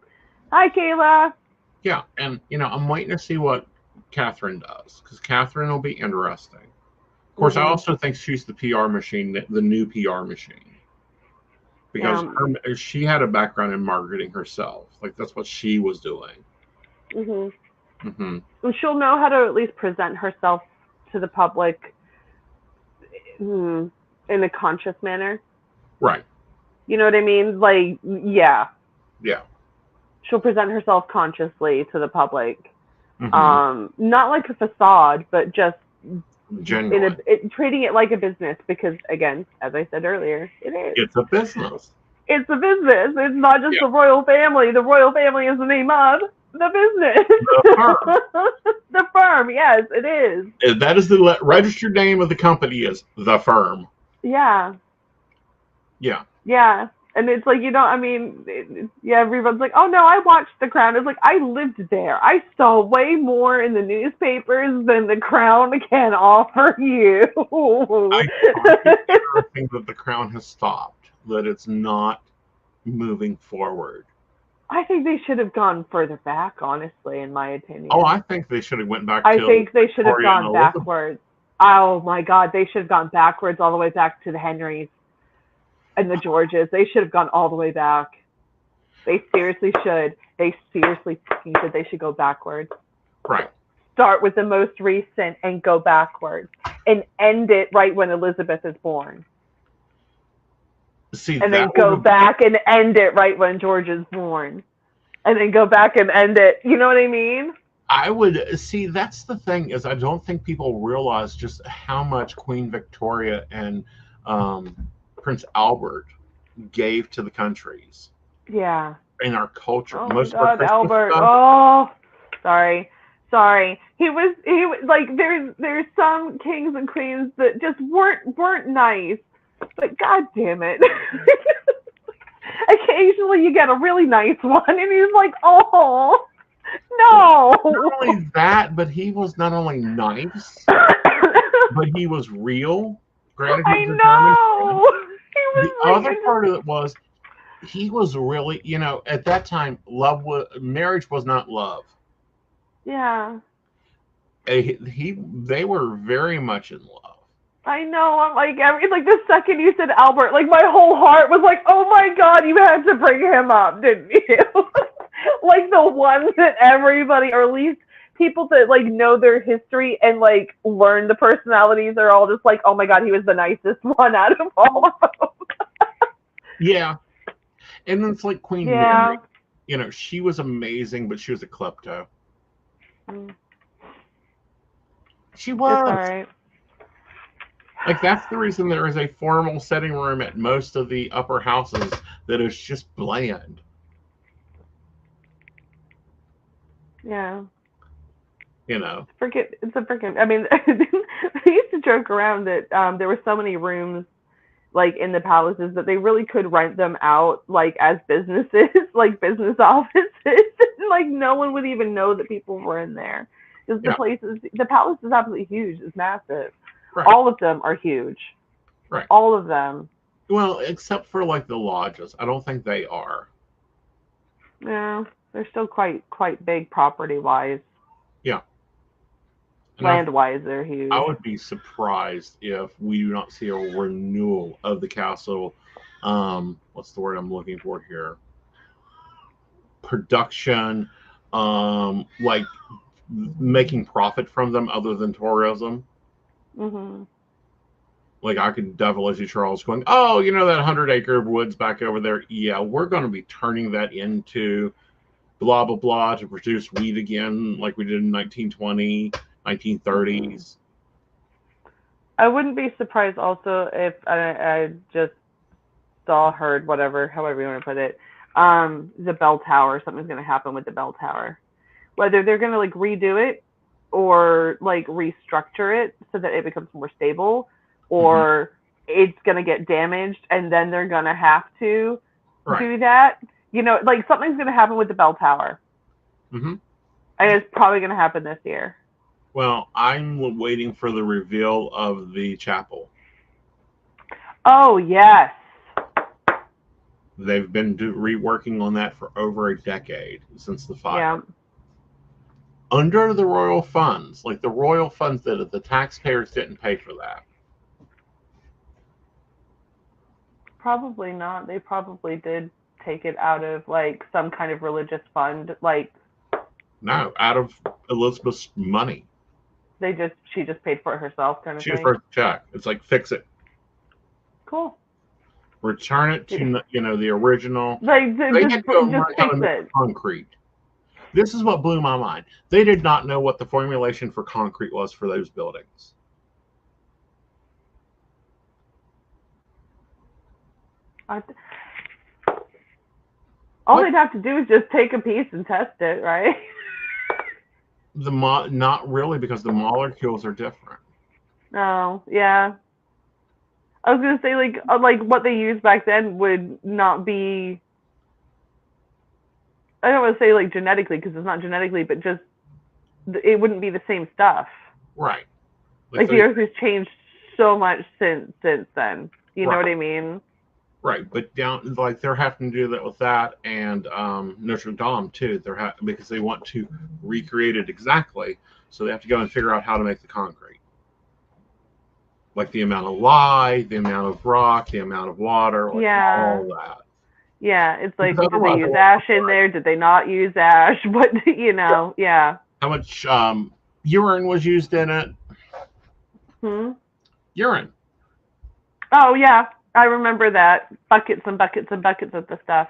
Hi, Kayla. Yeah, and I'm waiting to see what Catherine does, because Catherine will be interesting. Of course, I also think she's the PR machine, the new PR machine, because she had a background in marketing herself. Like that's what she was doing. And she'll know how to at least present herself to the public in a conscious manner. Right. You know what I mean? Like, yeah. Yeah. She'll present herself consciously to the public. Not like a facade, but just genuine. Treating it like a business, because again, as I said earlier, it is. It's a business. It's a business. It's not just the royal family. The royal family is the name of the business. The firm. The firm, yes, it is. That is the registered name of the company, is the firm. Yeah. Yeah. Yeah. And it's like, everyone's like, oh no, I watched The Crown. It's like, I lived there. I saw way more in the newspapers than The Crown can offer you. I think that The Crown has stopped, that it's not moving forward. I think they should have gone further back, honestly, in my opinion. Oh, I think they should have went back. I think they should have gone backwards. Oh my God, they should have gone backwards all the way back to the Henrys and the Georges. They should have gone all the way back. They seriously should. They seriously think they should go backwards. Right. Start with the most recent and go backwards, and end it right when Elizabeth is born. See, and then go back and end it right when George is born. And then go back and end it. You know what I mean? I would see. That's the thing is, I don't think people realize just how much Queen Victoria and um, Prince Albert gave to the countries Yeah. in our culture. Oh my Most of our God, Christmas Albert. stuff. Oh, sorry. Sorry. He was like there's some kings and queens that just weren't nice. But God damn it. Occasionally you get a really nice one and he's like, "Oh, Not no." only that, but he was not only nice, but he was real. Granted, he I was a German prince. know. He The was like other part of it was he was really, at that time, marriage was not love. yeah. They were very much in love. I know. I'm like like the second you said Albert, like my whole heart was like, "Oh my God, you had to bring him up, didn't you?" Like the ones that everybody, or at least people that like know their history and like learn the personalities, are all just like, "Oh my God, he was the nicest one out of all of them." Yeah, and it's like Queen Yeah. Mary. She was amazing, but she was a klepto. She It's was. all right. Like, that's the reason there is a formal setting room at most of the upper houses that is just bland. Yeah. It's It's a freaking. I mean, they used to joke around that there were so many rooms like in the palaces that they really could rent them out like as businesses, like business offices. Like no one would even know that people were in there. Because the palace is absolutely huge. It's massive. Right. All of them are huge. Right. All of them. Well, except for like the lodges. I don't think they are. Yeah, they're still quite big property wise. Yeah. Land wise, they're huge. I would be surprised if we do not see a renewal of the castle. What's the word I'm looking for here? Production, like making profit from them other than tourism. Mm-hmm. Like I could definitely see Charles going, "Oh, that 100-acre woods back over there? Yeah, we're going to be turning that into blah blah blah to produce wheat again, like we did in 1920, 1930s." I wouldn't be surprised also if I just saw, heard, whatever, however you want to put it, the bell tower. Something's going to happen with the bell tower. Whether they're going to like redo it or like restructure it so that it becomes more stable, or it's going to get damaged and then they're going to have to do that. Like something's going to happen with the bell tower. Mm-hmm. And it's probably going to happen this year. Well, I'm waiting for the reveal of the chapel. Oh, yes. They've been reworking on that for over a decade since the fire. Yeah. Under the royal funds, like the royal funds did it, the taxpayers didn't pay for that. Probably not. They probably did take it out of like some kind of religious fund. Like no, out of Elizabeth's money. She just paid for it herself, kind of she thing. She just wrote the check. It's like, fix it. Cool. Return it to the original. Like they had to go learn how to make concrete. This is what blew my mind. They did not know what the formulation for concrete was for those buildings. All they'd have to do is just take a piece and test it, right? Not really, because the molecules are different. Oh, yeah. I was gonna say like what they used back then would not be. I don't want to say like genetically, because it's not genetically, but just it wouldn't be the same stuff. Right. Like the earth has changed so much since then. You know what I mean? Right, but they're having to do that with that and Notre Dame too. Because they want to recreate it exactly, so they have to go and figure out how to make the concrete. Like the amount of lye, the amount of rock, the amount of water, all that. Yeah, it's like, did they use ash in there? Did they not use ash? What, yeah. How much urine was used in it? Urine. Oh, yeah. I remember that. Buckets and buckets and buckets of the stuff.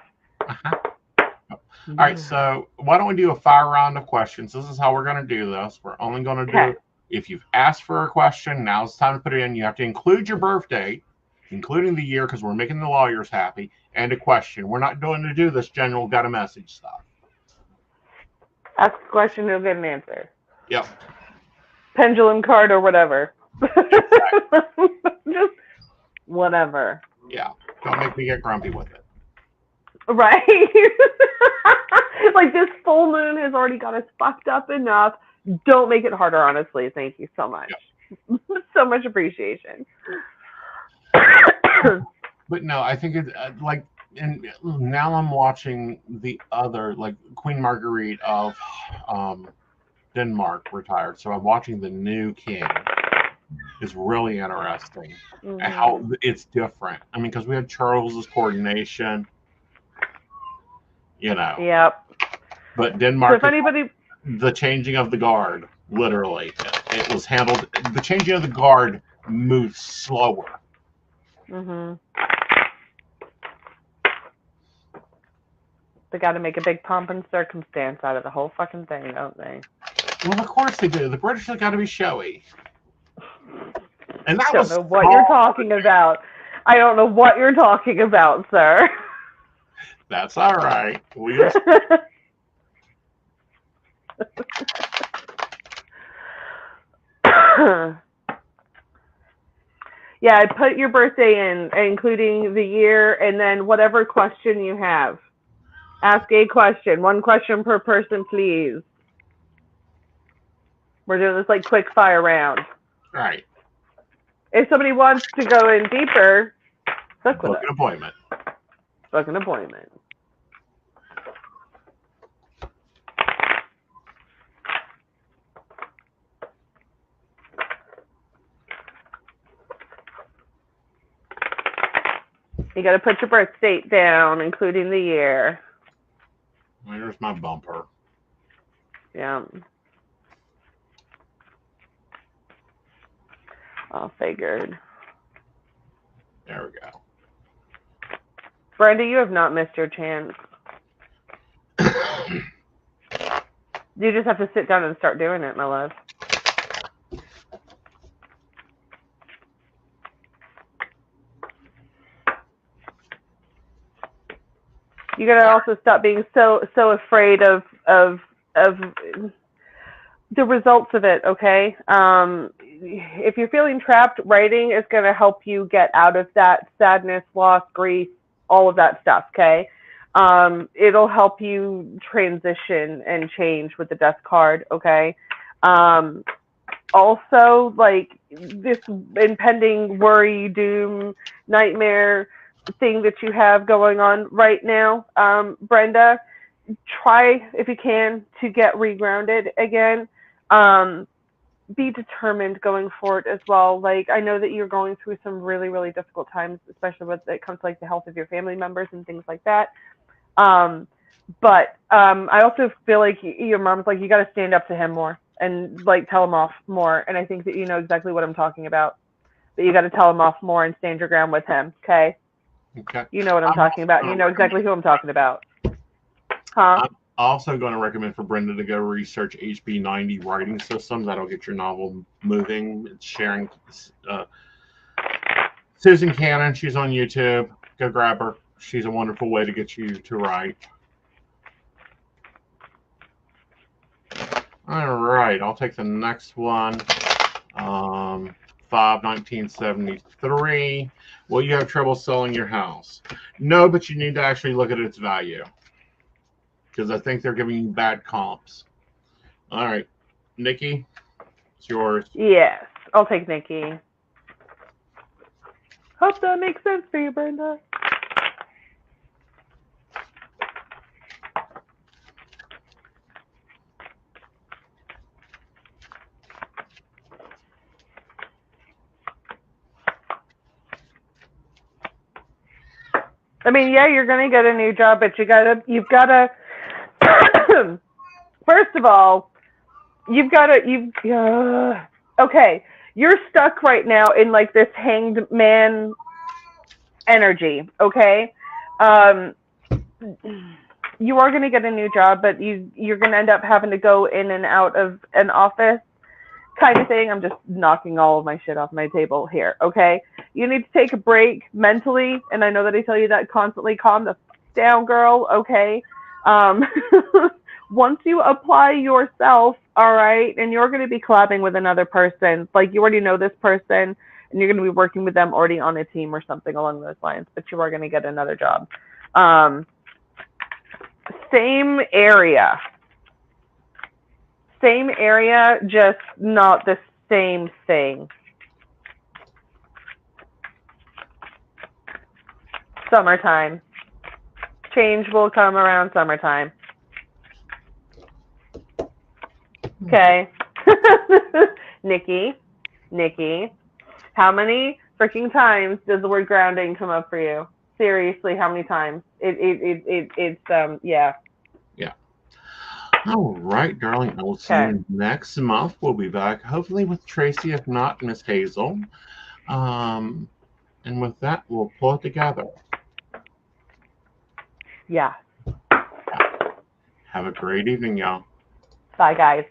All right, so why don't we do a fire round of questions? This is how we're going to do this. We're only going to do, if you've asked for a question, now's the time to put it in. You have to include your birth date, including the year, because we're making the lawyers happy, and a question. We're not going to do this general got a message stuff. Ask a question, you'll get an answer. Yep. Pendulum card or whatever. Exactly. Just whatever. Yeah. Don't make me get grumpy with it. Right? Like, this full moon has already got us fucked up enough. Don't make it harder, honestly. Thank you so much. Yep. So much appreciation. But no, I think it's like, and now I'm watching the other, like Queen Marguerite of Denmark retired. So I'm watching the new king. It's really interesting how it's different. I mean, because we had Charles's coordination, you know. Yep. But Denmark, so if anybody, the changing of the guard, literally, it was handled. The changing of the guard moved slower. They got to make a big pomp and circumstance out of the whole fucking thing, don't they? Well, of course they do. The British have got to be showy. And that I don't know what you're talking about. I don't know what you're talking about, sir. That's all right. Yeah, I put your birthday in, including the year, and then whatever question you have. Ask a question. One question per person, please. We're doing this like quick fire round. Right. If somebody wants to go in deeper, book an appointment. Book an appointment. You got to put your birth date down, including the year. There's my bumper. Yeah. All figured. There we go. Brenda, you have not missed your chance. You just have to sit down and start doing it, my love. You gotta also stop being so afraid of the results of it, okay? If you're feeling trapped, writing is gonna help you get out of that sadness, loss, grief, all of that stuff, okay? It'll help you transition and change with the death card, okay? Also, like, this impending worry, doom, nightmare thing that you have going on right now, Brenda, try, if you can, to get regrounded again. Be determined going forward as well. Like, I know that you're going through some really, really difficult times, especially when it comes to like the health of your family members and things like that. But I also feel like your mom's like, you got to stand up to him more and like tell him off more. And I think that you know exactly what I'm talking about. That you got to tell him off more and stand your ground with him. Okay. Okay. You know what I'm talking about. You know exactly who I'm talking about. Huh? I'm also going to recommend for Brenda to go research HB90 writing systems. That'll get your novel moving. It's sharing. Susan Cannon, she's on YouTube. Go grab her. She's a wonderful way to get you to write. All right, I'll take the next one. 1973. Will you have trouble selling your house? No, but you need to actually look at its value, because I think they're giving you bad comps. All right, Nikki, it's yours. Yes, I'll take Nikki. Hope that makes sense for you, Brenda. I mean, yeah, you're gonna get a new job, but you've gotta. First of all, okay, you're stuck right now in like this hanged man energy. Okay, you are going to get a new job, but you're going to end up having to go in and out of an office kind of thing. I'm just knocking all of my shit off my table here, okay? You need to take a break mentally, and I know that I tell you that constantly. Calm the fuck down, girl, okay? Once you apply yourself, all right, and you're going to be collabing with another person, like you already know this person, and you're going to be working with them already on a team or something along those lines, but you are going to get another job. Same area, just not the same thing. Summertime. Change will come around summertime. Okay. Nikki, how many freaking times does the word grounding come up for you? Seriously, how many times? It's yeah. Yeah. All right, darling. I will see you next month. We'll be back, hopefully with Tracy, if not Miss Hazel. And with that, we'll pull it together. Yeah. Have a great evening, y'all. Bye, guys.